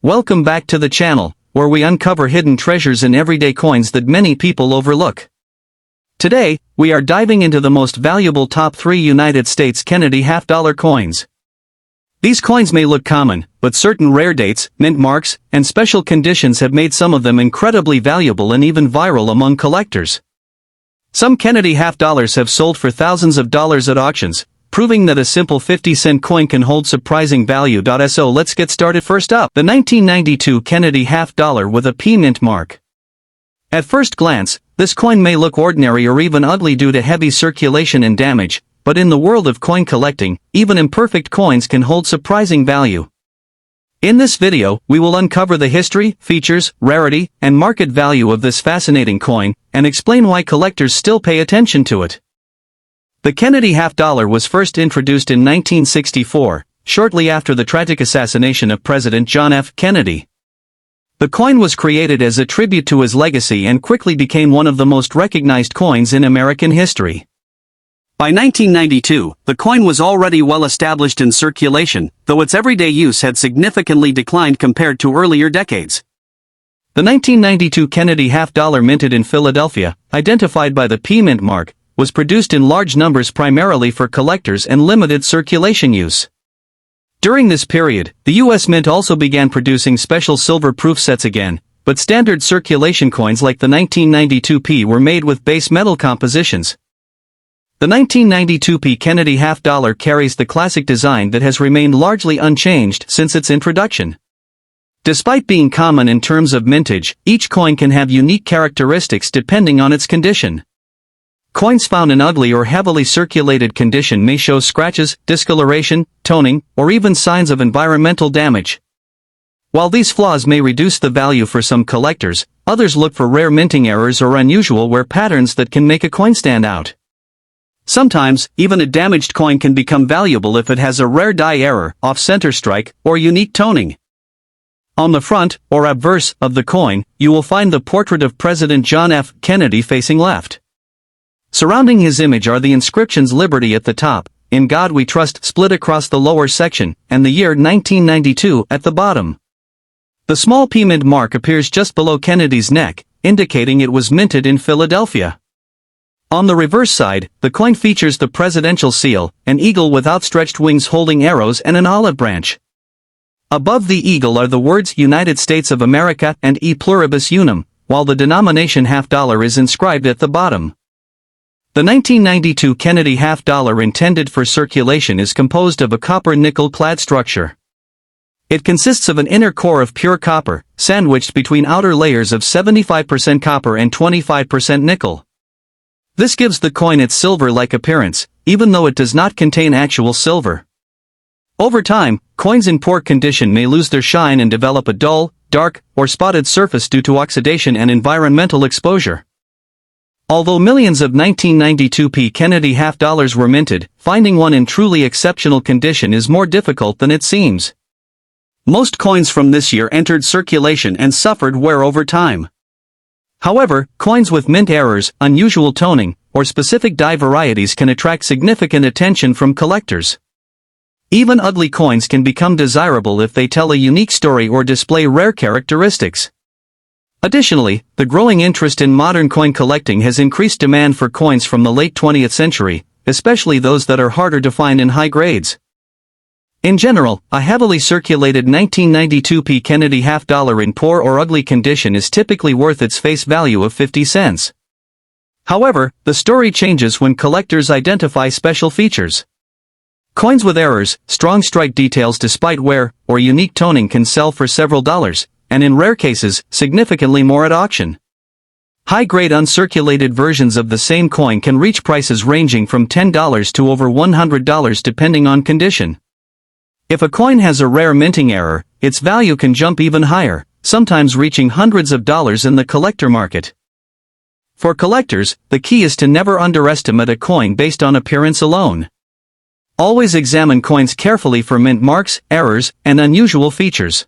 Welcome back to the channel, where we uncover hidden treasures in everyday coins that many people overlook. Today, we are diving into the most valuable top 3 United States Kennedy half-dollar coins. These coins may look common, but certain rare dates, mint marks, and special conditions have made some of them incredibly valuable and even viral among collectors. Some Kennedy half-dollars have sold for thousands of dollars at auctions, proving that a simple 50-cent coin can hold surprising value. So let's get started. First up, the 1992 Kennedy half-dollar with a P mint mark. At first glance, this coin may look ordinary or even ugly due to heavy circulation and damage, but in the world of coin collecting, even imperfect coins can hold surprising value. In this video, we will uncover the history, features, rarity, and market value of this fascinating coin, and explain why collectors still pay attention to it. The Kennedy half-dollar was first introduced in 1964, shortly after the tragic assassination of President John F. Kennedy. The coin was created as a tribute to his legacy and quickly became one of the most recognized coins in American history. By 1992, the coin was already well established in circulation, though its everyday use had significantly declined compared to earlier decades. The 1992 Kennedy half-dollar, minted in Philadelphia, identified by the P mint mark, was produced in large numbers primarily for collectors and limited circulation use. During this period, the U.S. Mint also began producing special silver proof sets again, but standard circulation coins like the 1992 P were made with base metal compositions. The 1992 P Kennedy half-dollar carries the classic design that has remained largely unchanged since its introduction. Despite being common in terms of mintage, each coin can have unique characteristics depending on its condition. Coins found in ugly or heavily circulated condition may show scratches, discoloration, toning, or even signs of environmental damage. While these flaws may reduce the value for some collectors, others look for rare minting errors or unusual wear patterns that can make a coin stand out. Sometimes, even a damaged coin can become valuable if it has a rare die error, off-center strike, or unique toning. On the front, or obverse, of the coin, you will find the portrait of President John F. Kennedy facing left. Surrounding his image are the inscriptions "Liberty" at the top, "In God We Trust" split across the lower section, and the year 1992 at the bottom. The small P mint mark appears just below Kennedy's neck, indicating it was minted in Philadelphia. On the reverse side, the coin features the presidential seal, an eagle with outstretched wings holding arrows and an olive branch. Above the eagle are the words "United States of America" and "E pluribus unum," while the denomination half-dollar is inscribed at the bottom. The 1992 Kennedy half-dollar intended for circulation is composed of a copper nickel-clad structure. It consists of an inner core of pure copper, sandwiched between outer layers of 75% copper and 25% nickel. This gives the coin its silver-like appearance, even though it does not contain actual silver. Over time, coins in poor condition may lose their shine and develop a dull, dark, or spotted surface due to oxidation and environmental exposure. Although millions of 1992 P Kennedy half-dollars were minted, finding one in truly exceptional condition is more difficult than it seems. Most coins from this year entered circulation and suffered wear over time. However, coins with mint errors, unusual toning, or specific die varieties can attract significant attention from collectors. Even ugly coins can become desirable if they tell a unique story or display rare characteristics. Additionally, the growing interest in modern coin collecting has increased demand for coins from the late 20th century, especially those that are harder to find in high grades. In general, a heavily circulated 1992 P Kennedy half-dollar in poor or ugly condition is typically worth its face value of 50 cents. However, the story changes when collectors identify special features. Coins with errors, strong strike details despite wear, or unique toning can sell for several dollars, and in rare cases, significantly more at auction. High-grade uncirculated versions of the same coin can reach prices ranging from $10 to over $100 depending on condition. If a coin has a rare minting error, its value can jump even higher, sometimes reaching hundreds of dollars in the collector market. For collectors, the key is to never underestimate a coin based on appearance alone. Always examine coins carefully for mint marks, errors, and unusual features.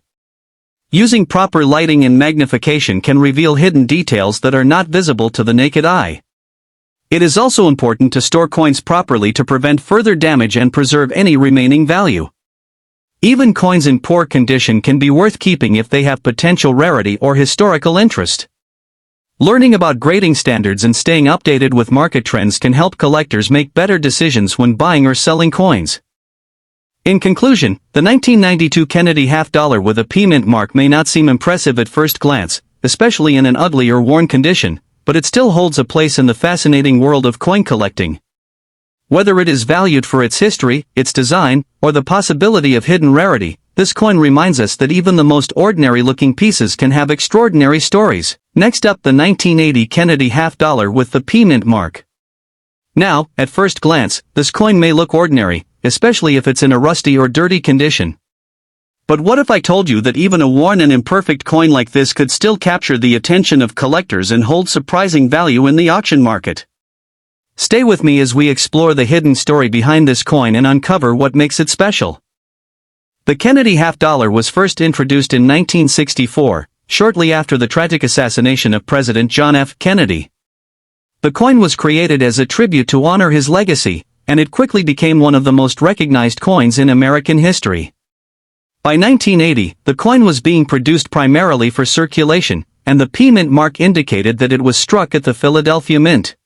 Using proper lighting and magnification can reveal hidden details that are not visible to the naked eye. It is also important to store coins properly to prevent further damage and preserve any remaining value. Even coins in poor condition can be worth keeping if they have potential rarity or historical interest. Learning about grading standards and staying updated with market trends can help collectors make better decisions when buying or selling coins. In conclusion, the 1992 Kennedy half-dollar with a P mint mark may not seem impressive at first glance, especially in an ugly or worn condition, but it still holds a place in the fascinating world of coin collecting. Whether it is valued for its history, its design, or the possibility of hidden rarity, this coin reminds us that even the most ordinary-looking pieces can have extraordinary stories. Next up, the 1980 Kennedy half-dollar with the P mint mark. Now, at first glance, this coin may look ordinary, especially if it's in a rusty or dirty condition. But what if I told you that even a worn and imperfect coin like this could still capture the attention of collectors and hold surprising value in the auction market? Stay with me as we explore the hidden story behind this coin and uncover what makes it special. The Kennedy half-dollar was first introduced in 1964, shortly after the tragic assassination of President John F. Kennedy. The coin was created as a tribute to honor his legacy, and it quickly became one of the most recognized coins in American history. By 1980, the coin was being produced primarily for circulation, and the P mint mark indicated that it was struck at the Philadelphia Mint.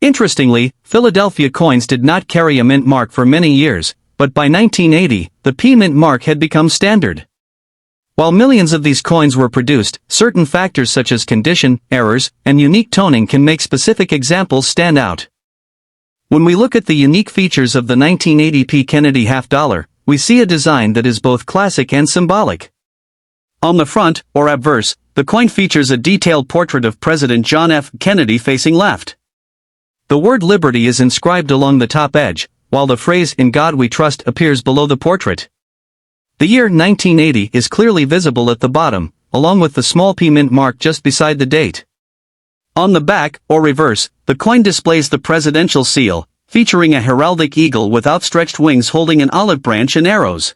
Interestingly, Philadelphia coins did not carry a mint mark for many years, but by 1980, the P mint mark had become standard. While millions of these coins were produced, certain factors such as condition, errors, and unique toning can make specific examples stand out. When we look at the unique features of the 1980 P Kennedy half-dollar, we see a design that is both classic and symbolic. On the front, or obverse, the coin features a detailed portrait of President John F. Kennedy facing left. The word Liberty is inscribed along the top edge, while the phrase "In God We Trust" appears below the portrait. The year 1980 is clearly visible at the bottom, along with the small P mint mark just beside the date. On the back, or reverse, the coin displays the presidential seal, featuring a heraldic eagle with outstretched wings holding an olive branch and arrows.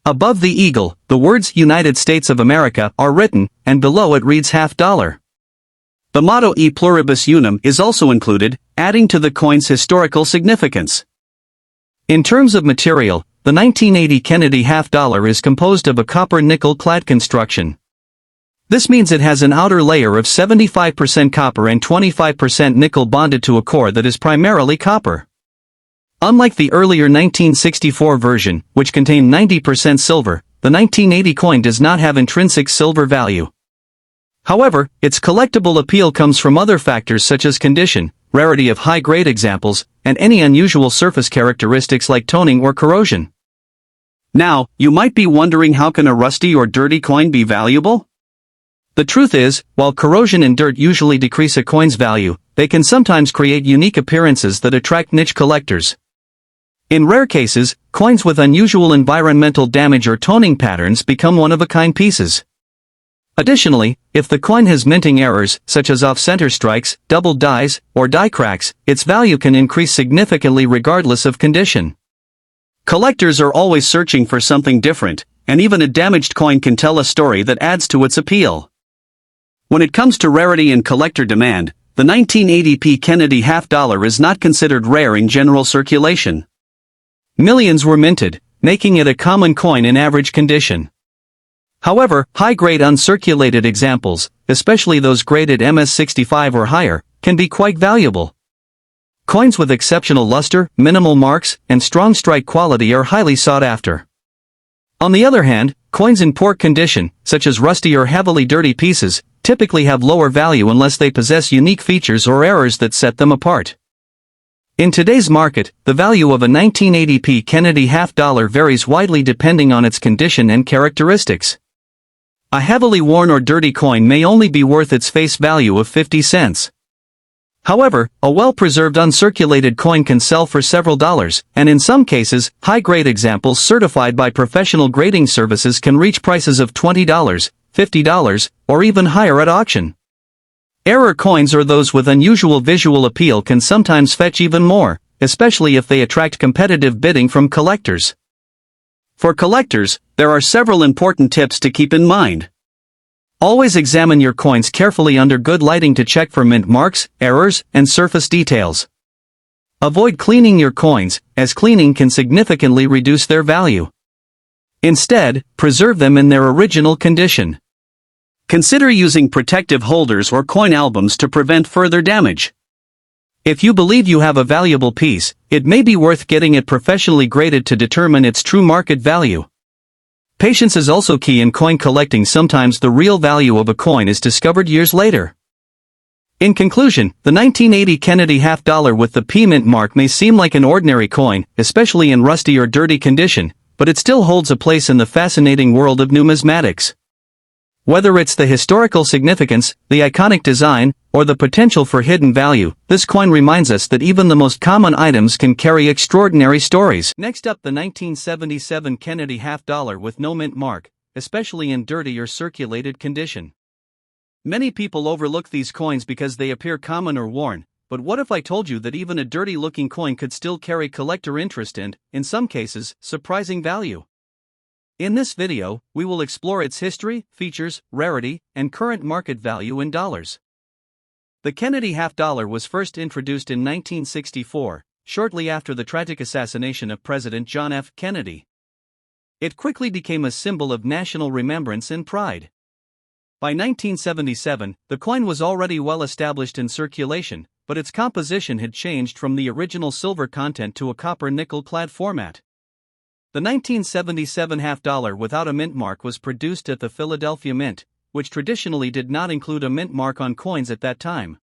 Above the eagle, the words United States of America are written, and below it reads half-dollar. The motto E pluribus unum is also included, adding to the coin's historical significance. In terms of material, the 1980 Kennedy half-dollar is composed of a copper nickel-clad construction. This means it has an outer layer of 75% copper and 25% nickel bonded to a core that is primarily copper. Unlike the earlier 1964 version, which contained 90% silver, the 1980 coin does not have intrinsic silver value. However, its collectible appeal comes from other factors such as condition, rarity of high-grade examples, and any unusual surface characteristics like toning or corrosion. Now, you might be wondering, how can a rusty or dirty coin be valuable? The truth is, while corrosion and dirt usually decrease a coin's value, they can sometimes create unique appearances that attract niche collectors. In rare cases, coins with unusual environmental damage or toning patterns become one-of-a-kind pieces. Additionally, if the coin has minting errors, such as off-center strikes, double dies, or die cracks, its value can increase significantly regardless of condition. Collectors are always searching for something different, and even a damaged coin can tell a story that adds to its appeal. When it comes to rarity and collector demand, the 1980 P Kennedy half-dollar is not considered rare in general circulation. Millions were minted, making it a common coin in average condition. However, high-grade uncirculated examples, especially those graded MS65 or higher, can be quite valuable. Coins with exceptional luster, minimal marks, and strong strike quality are highly sought after. On the other hand, coins in poor condition, such as rusty or heavily dirty pieces, typically have lower value unless they possess unique features or errors that set them apart. In today's market, the value of a 1980 P Kennedy half-dollar varies widely depending on its condition and characteristics. A heavily worn or dirty coin may only be worth its face value of 50 cents. However, a well-preserved uncirculated coin can sell for several dollars, and in some cases, high-grade examples certified by professional grading services can reach prices of $20, $50, or even higher at auction. Error coins, or those with unusual visual appeal, can sometimes fetch even more, especially if they attract competitive bidding from collectors. For collectors, there are several important tips to keep in mind. Always examine your coins carefully under good lighting to check for mint marks, errors, and surface details. Avoid cleaning your coins, as cleaning can significantly reduce their value. Instead, preserve them in their original condition. Consider using protective holders or coin albums to prevent further damage. If you believe you have a valuable piece, it may be worth getting it professionally graded to determine its true market value. Patience is also key in coin collecting. Sometimes the real value of a coin is discovered years later. In conclusion, the 1980 Kennedy half-dollar with the P mint mark may seem like an ordinary coin, especially in rusty or dirty condition, but it still holds a place in the fascinating world of numismatics. Whether it's the historical significance, the iconic design, or the potential for hidden value, this coin reminds us that even the most common items can carry extraordinary stories. Next up, the 1977 Kennedy half-dollar with no mint mark, especially in dirty or circulated condition. Many people overlook these coins because they appear common or worn, but what if I told you that even a dirty-looking coin could still carry collector interest and, in some cases, surprising value? In this video, we will explore its history, features, rarity, and current market value in dollars. The Kennedy half-dollar was first introduced in 1964, shortly after the tragic assassination of President John F. Kennedy. It quickly became a symbol of national remembrance and pride. By 1977, the coin was already well established in circulation, but its composition had changed from the original silver content to a copper nickel-clad format. The 1977 half-dollar without a mint mark was produced at the Philadelphia Mint, which traditionally did not include a mint mark on coins at that time.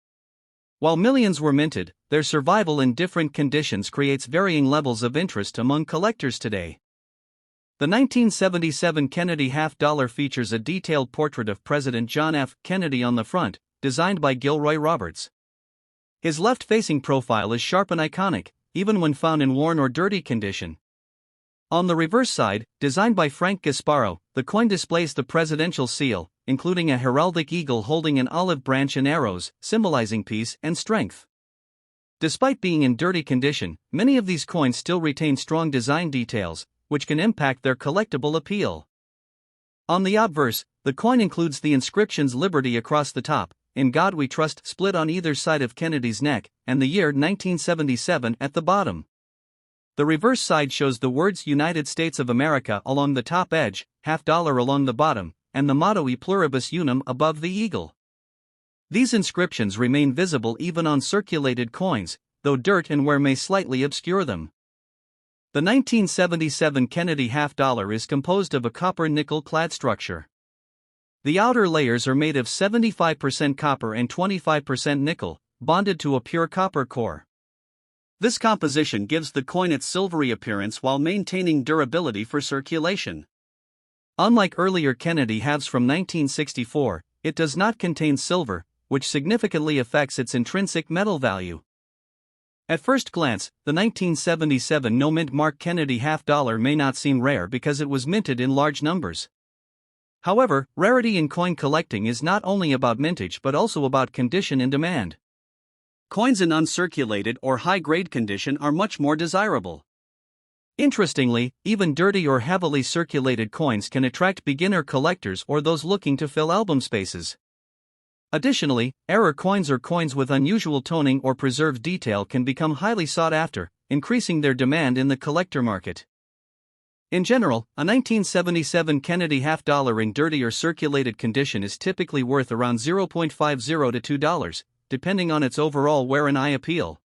While millions were minted, their survival in different conditions creates varying levels of interest among collectors today. The 1977 Kennedy half-dollar features a detailed portrait of President John F. Kennedy on the front, designed by Gilroy Roberts. His left-facing profile is sharp and iconic, even when found in worn or dirty condition. On the reverse side, designed by Frank Gasparo, the coin displays the presidential seal, including a heraldic eagle holding an olive branch and arrows, symbolizing peace and strength. Despite being in dirty condition, many of these coins still retain strong design details, which can impact their collectible appeal. On the obverse, the coin includes the inscriptions Liberty across the top, In God We Trust split on either side of Kennedy's neck, and the year 1977 at the bottom. The reverse side shows the words United States of America along the top edge, half-dollar along the bottom, and the motto E Pluribus Unum above the eagle. These inscriptions remain visible even on circulated coins, though dirt and wear may slightly obscure them. The 1977 Kennedy half-dollar is composed of a copper-nickel-clad structure. The outer layers are made of 75% copper and 25% nickel, bonded to a pure copper core. This composition gives the coin its silvery appearance while maintaining durability for circulation. Unlike earlier Kennedy halves from 1964, it does not contain silver, which significantly affects its intrinsic metal value. At first glance, the 1977 no-mint mark Kennedy half-dollar may not seem rare because it was minted in large numbers. However, rarity in coin collecting is not only about mintage but also about condition and demand. Coins in uncirculated or high-grade condition are much more desirable. Interestingly, even dirty or heavily circulated coins can attract beginner collectors or those looking to fill album spaces. Additionally, error coins or coins with unusual toning or preserved detail can become highly sought after, increasing their demand in the collector market. In general, a 1977 Kennedy half-dollar in dirty or circulated condition is typically worth around $0.50 to $2, depending on its overall wear and eye appeal.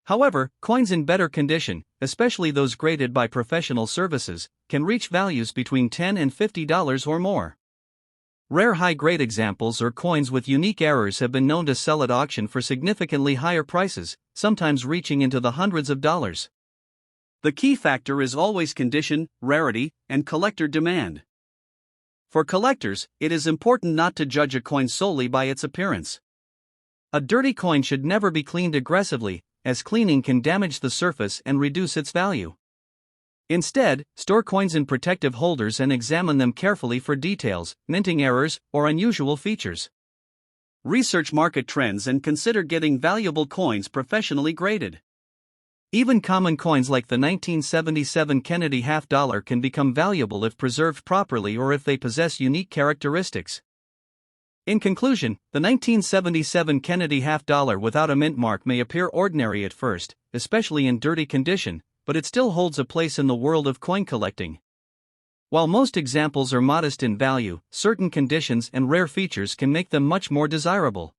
However, coins in better condition, especially those graded by professional services, can reach values between $10 and $50 or more. Rare high-grade examples or coins with unique errors have been known to sell at auction for significantly higher prices, sometimes reaching into the hundreds of dollars. The key factor is always condition, rarity, and collector demand. For collectors, it is important not to judge a coin solely by its appearance. A dirty coin should never be cleaned aggressively, as cleaning can damage the surface and reduce its value. Instead, store coins in protective holders and examine them carefully for details, minting errors, or unusual features. Research market trends and consider getting valuable coins professionally graded. Even common coins like the 1977 Kennedy half-dollar can become valuable if preserved properly or if they possess unique characteristics. In conclusion, the 1977 Kennedy half-dollar without a mint mark may appear ordinary at first, especially in dirty condition, but it still holds a place in the world of coin collecting. While most examples are modest in value, certain conditions and rare features can make them much more desirable.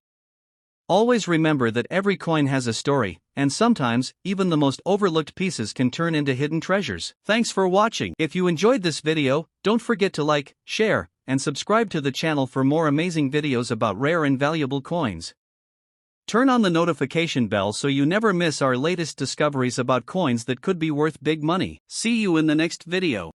Always remember that every coin has a story, and sometimes, even the most overlooked pieces can turn into hidden treasures. Thanks for watching. If you enjoyed this video, don't forget to like, share, and subscribe to the channel for more amazing videos about rare and valuable coins. Turn on the notification bell so you never miss our latest discoveries about coins that could be worth big money. See you in the next video.